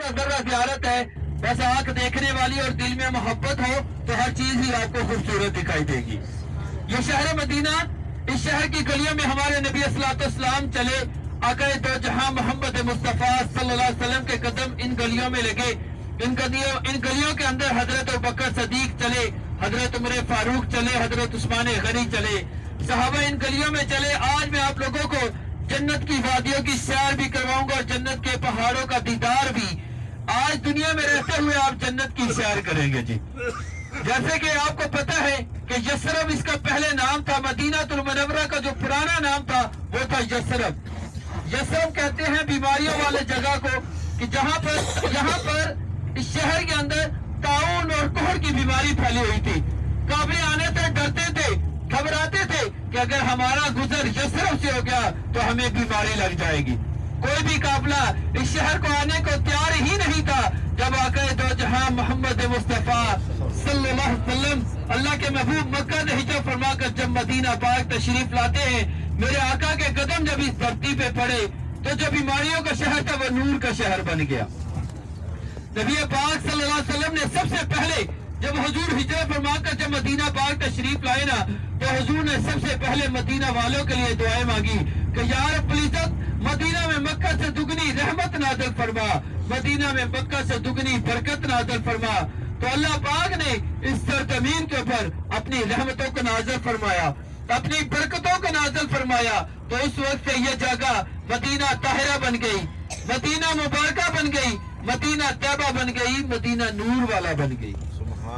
ذرہ ذرہ زیارت ہے. بس آنکھ دیکھنے والی اور دل میں محبت ہو تو ہر چیز ہی آپ کو خوبصورت دکھائی دے گی. یہ شہر مدینہ، اس شہر کی گلیوں میں ہمارے نبی صلی السلام چلے. آقا دو جہاں محمد مصطفیٰ صلی اللہ علیہ وسلم کے قدم ان گلیوں میں لگے. ان گلیوں کے اندر حضرت ابوبکر صدیق چلے، حضرت عمر فاروق چلے، حضرت عثمان غنی چلے، صحابہ ان گلیوں میں چلے. آج میں آپ لوگوں کو جنت کی وادیوں کی سیر بھی کرواؤں گا اور جنت کے پہاڑوں کا دیدار بھی. آج دنیا میں رہتے ہوئے آپ جنت کی سیر کریں گے جی. جیسے کہ آپ کو پتہ ہے کہ یثرب اس کا پہلے نام تھا. مدینہ المنورہ کا جو پرانا نام تھا وہ تھا یثرب. یثرب کہتے ہیں بیماریوں والے جگہ کو کہ یہاں پر اس شہر کے اندر طاعون اور کوڑ کی بیماری پھیلی ہوئی تھی. قافلے آنے سے ڈرتے تھے، گھبراتے تھے کہ اگر ہمارا گزر یثرب سے ہو گیا تو ہمیں بیماری لگ جائے گی. کوئی بھی قافلہ اس شہر کو آنے کو تیار ہی نہیں تھا. جب آقا دو جہاں محمد مصطفیٰ صلی اللہ علیہ وسلم اللہ کے محبوب مکہ سے ہجرت فرما کر جب مدینہ پاک تشریف لاتے ہیں، میرے آقا کے قدم جب اس دھرتی پہ پڑے تو جو بیماریوں کا شہر تھا وہ نور کا شہر بن گیا. نبی پاک صلی اللہ علیہ وسلم نے سب سے پہلے جب حضور ہجرت فرما کر جب مدینہ پاک تشریف لائے نا تو حضور نے سب سے پہلے مدینہ والوں کے لیے دعائیں مانگی کہ یا رب العزت مدینہ میں مکہ سے دگنی رحمت نازل فرما، مدینہ میں مکہ سے دگنی برکت نازل فرما. تو اللہ پاک نے اس سرزمین کے اوپر اپنی رحمتوں کو نازل فرمایا، اپنی برکتوں کو نازل فرمایا. تو اس وقت سے یہ جگہ مدینہ طاہرہ بن گئی، مدینہ مبارکہ بن گئی، مدینہ طیبہ بن گئی، مدینہ نور والا بن گئی.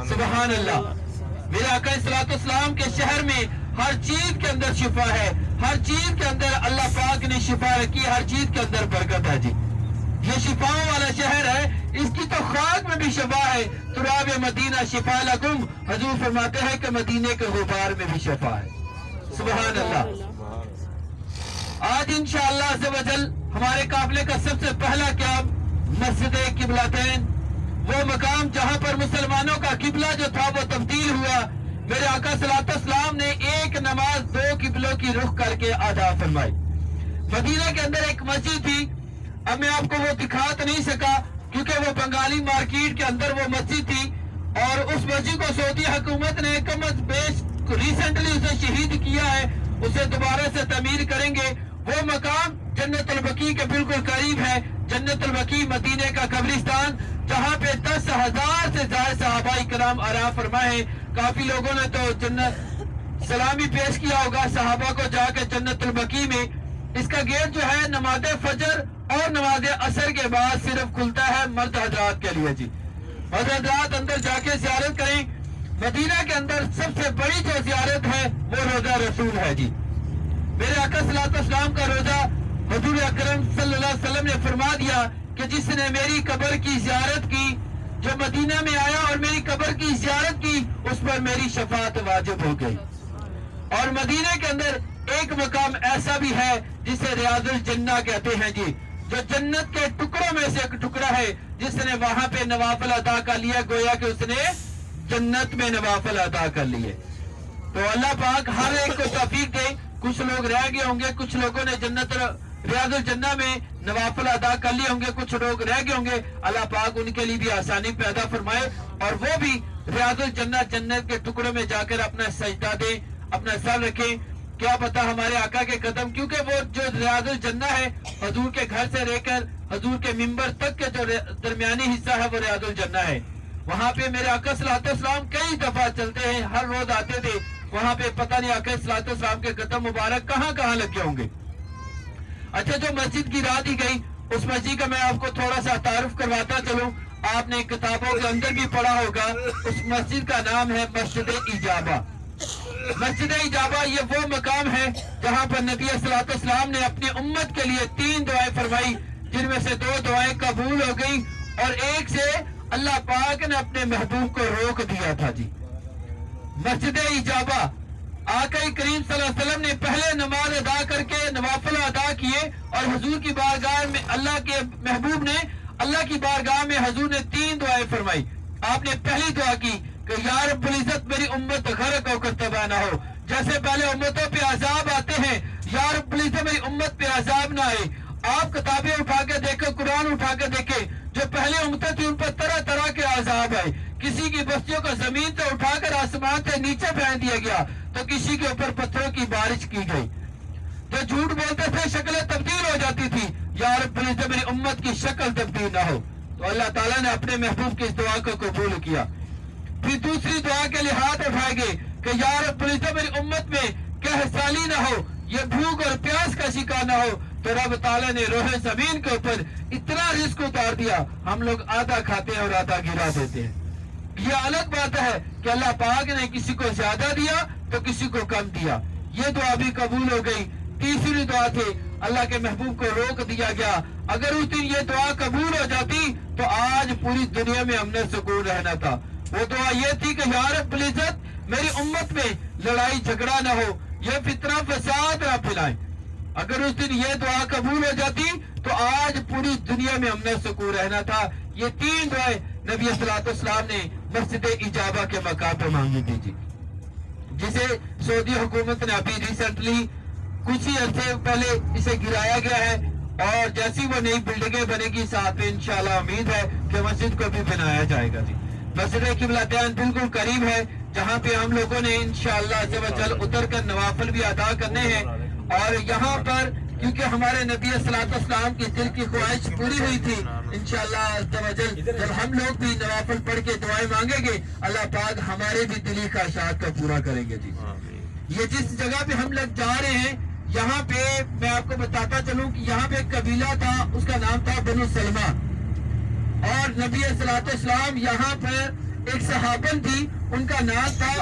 سبحان اللہ. میرے آقا صلی اسلام کے شہر میں ہر چیز کے اندر شفا ہے، ہر چیز کے اندر اللہ پاک نے شفا رکھی، ہر چیز کے اندر برکت ہے جی. یہ شفاؤں والا شہر ہے، اس کی تو خاک میں بھی شفا ہے. تراب مدینہ شفا لکم، حضور فرماتے ہیں کہ مدینے کے غبار میں بھی شفا ہے. سبحان اللہ. آج انشاءاللہ عز و جل ہمارے قافلے کا سب سے پہلا قیام مسجد قبلتین، وہ مقام جہاں پر مسلمانوں کا قبلہ جو تھا وہ تبدیل ہوا. میرے آقا صلی اللہ علیہ وسلم نے ایک نماز دو قبلوں کی رخ کر کے ادا فرمائی. مدینہ کے اندر ایک مسجد تھی، اب میں آپ کو وہ دکھا تو نہیں سکا کیونکہ وہ بنگالی مارکیٹ کے اندر وہ مسجد تھی اور اس مسجد کو سعودی حکومت نے کم از بیش ریسنٹلی اسے شہید کیا ہے. اسے دوبارہ سے تعمیر کریں گے. وہ مقام جنت البقیع کے بالکل قریب ہے. جنت البقیع مدینے کا قبرستان جہاں پہ 10,000 سے زائد صحابہ کرام آرام فرمائے. کافی لوگوں نے تو جنت سلامی پیش کیا ہوگا صحابہ کو جا کے جنت البقیع میں. اس کا گیٹ جو ہے نماز فجر اور نماز عصر کے بعد صرف کھلتا ہے مرد حضرات کے لیے جی. مرد حضرات اندر جا کے زیارت کریں. مدینہ کے اندر سب سے بڑی جو زیارت ہے وہ روضہ رسول ہے جی. میرے آقا صلی اللہ علیہ وسلم کا روضہ حضور اکرم صلی اللہ علیہ وسلم نے فرما دیا کہ جس نے میری قبر کی زیارت کی، جو مدینہ میں آیا اور میری قبر کی زیارت کی، اس پر میری شفاعت واجب ہو گئی. اور مدینہ کے اندر ایک مقام ایسا بھی ہے جسے ریاض الجنہ کہتے ہیں جی، جو جنت کے ٹکڑوں میں سے ایک ٹکڑا ہے. جس نے وہاں پہ نوافل ادا کر لیا گویا کہ اس نے جنت میں نوافل ادا کر لیے. تو اللہ پاک ہر ایک کو توفیق دے. کچھ لوگ رہ گئے ہوں گے، کچھ لوگوں نے جنت ریاض الجنہ میں نوافل ادا کر لیے ہوں گے، کچھ لوگ رہ گئے ہوں گے. اللہ پاک ان کے لیے بھی آسانی پیدا فرمائے اور وہ بھی ریاض الجنہ جنت کے ٹکڑوں میں جا کر اپنا سجدہ دیں، اپنا سر رکھیں. کیا پتا ہمارے آقا کے قدم، کیونکہ وہ جو ریاض الجنہ ہے حضور کے گھر سے لے کر حضور کے منبر تک کے جو درمیانی حصہ ہے وہ ریاض الجنہ ہے. وہاں پہ میرے آقا صلی اللہ علیہ وسلم کئی دفعہ چلتے ہیں، ہر روز آتے تھے. وہاں پہ پتہ نہیں آقا صلی اللہ علیہ وسلم کے قدم مبارک کہاں کہاں لگے ہوں گے. اچھا، جو مسجد کی رات دی گئی اس مسجد کا میں آپ کو تھوڑا سا تعارف کرواتا چلوں. آپ نے کتابوں کے اندر بھی پڑھا ہوگا. اس مسجد کا نام ہے مسجد اجابہ. مسجد اجابہ یہ وہ مقام ہے جہاں پر نبی صلی اللہ علیہ وسلم نے اپنی امت کے لیے 3 دعائیں فرمائی، جن میں سے 2 دعائیں قبول ہو گئی اور ایک سے اللہ پاک نے اپنے محبوب کو روک دیا تھا جی. مسجد اجابہ آقا کریم صلی اللہ علیہ وسلم نے پہلے نماز ادا کر کے نوافل ادا کیے اور حضور کی بارگاہ میں اللہ کے محبوب نے اللہ کی بارگاہ میں حضور نے 3 دعائیں فرمائی. آپ نے پہلی دعا کی کہ یا رب العزت میری امت غرق ہو کر تباہ نہ ہو. جیسے پہلے امتوں پہ عذاب آتے ہیں، یا رب العزت میری امت پہ عذاب نہ آئے. آپ کتابیں اٹھا کے دیکھیں، قرآن اٹھا کے دیکھیں، جو پہلے آسمان سے نیچے پھینک دیا گیا تو کسی کے اوپر پتھروں کی بارش کی گئی. جو جھوٹ بولتے تھے شکلیں تبدیل ہو جاتی تھی. یا رب العزت میری امت کی شکل تبدیل نہ ہو. تو اللہ تعالیٰ نے اپنے محبوب کی اس دعا کو قبول کیا. پھر دوسری دعا کے لیے ہاتھ اٹھائے گے کہ یا رب العزت میری امت میں قحط سالی نہ ہو, یہ بھوک اور پیاس کا شکار نہ ہو. تو رب تعالیٰ نے روح زمین کے اوپر اتنا رزق اتار دیا, ہم لوگ آدھا کھاتے ہیں اور آدھا گرا دیتے ہیں. یہ الگ بات ہے کہ اللہ پاک نے کسی کو زیادہ دیا تو کسی کو کم دیا. یہ دعا بھی قبول ہو گئی. تیسری دعا تھی, اللہ کے محبوب کو روک دیا گیا. اگر اس دن یہ دعا قبول ہو جاتی تو آج پوری دنیا میں ہم نے سکون رہنا تھا. وہ دعا یہ تھی کہ یا رب العزت میری امت میں لڑائی جھگڑا نہ ہو, یہ فتنہ فساد نہ پھیلائیں. اگر اس دن یہ دعا قبول ہو جاتی تو آج پوری دنیا میں ہم نے سکون رہنا تھا. یہ تین دعائیں نبی صلی اللہ علیہ وسلم نے مسجد اجابہ کے مقام پہ مانگی تھی جی, جسے سعودی حکومت نے ابھی ریسنٹلی کچھ ہی عرصے پہلے اسے گرایا گیا ہے, اور جیسی وہ نئی بلڈنگیں بنے گی ساتھ میں انشاءاللہ امید ہے کہ مسجد کو بھی بنایا جائے گا جی. مسجد قبلتین بالکل قریب ہے, جہاں پہ ہم لوگوں نے انشاءاللہ عز و جل اتر کر نوافل بھی ادا کرنے ہیں. اور یہاں پر کیونکہ ہمارے نبی صلی اللہ علیہ وسلم کی دل کی خواہش پوری ہوئی تھی, انشاءاللہ عز و جل جب ہم لوگ بھی نوافل پڑھ کے دعائیں مانگیں گے اللہ پاک ہمارے بھی دلی خواہشات کو پورا کریں گے جی. یہ جس جگہ پہ ہم لوگ جا رہے ہیں یہاں پہ میں آپ کو بتاتا چلوں کہ یہاں پہ ایک قبیلہ تھا, اس کا نام تھا بنو سلمہ. اور نبی صلی اللہ علیہ وسلم یہاں پر ایک صحابن تھی, ان کا نام تھا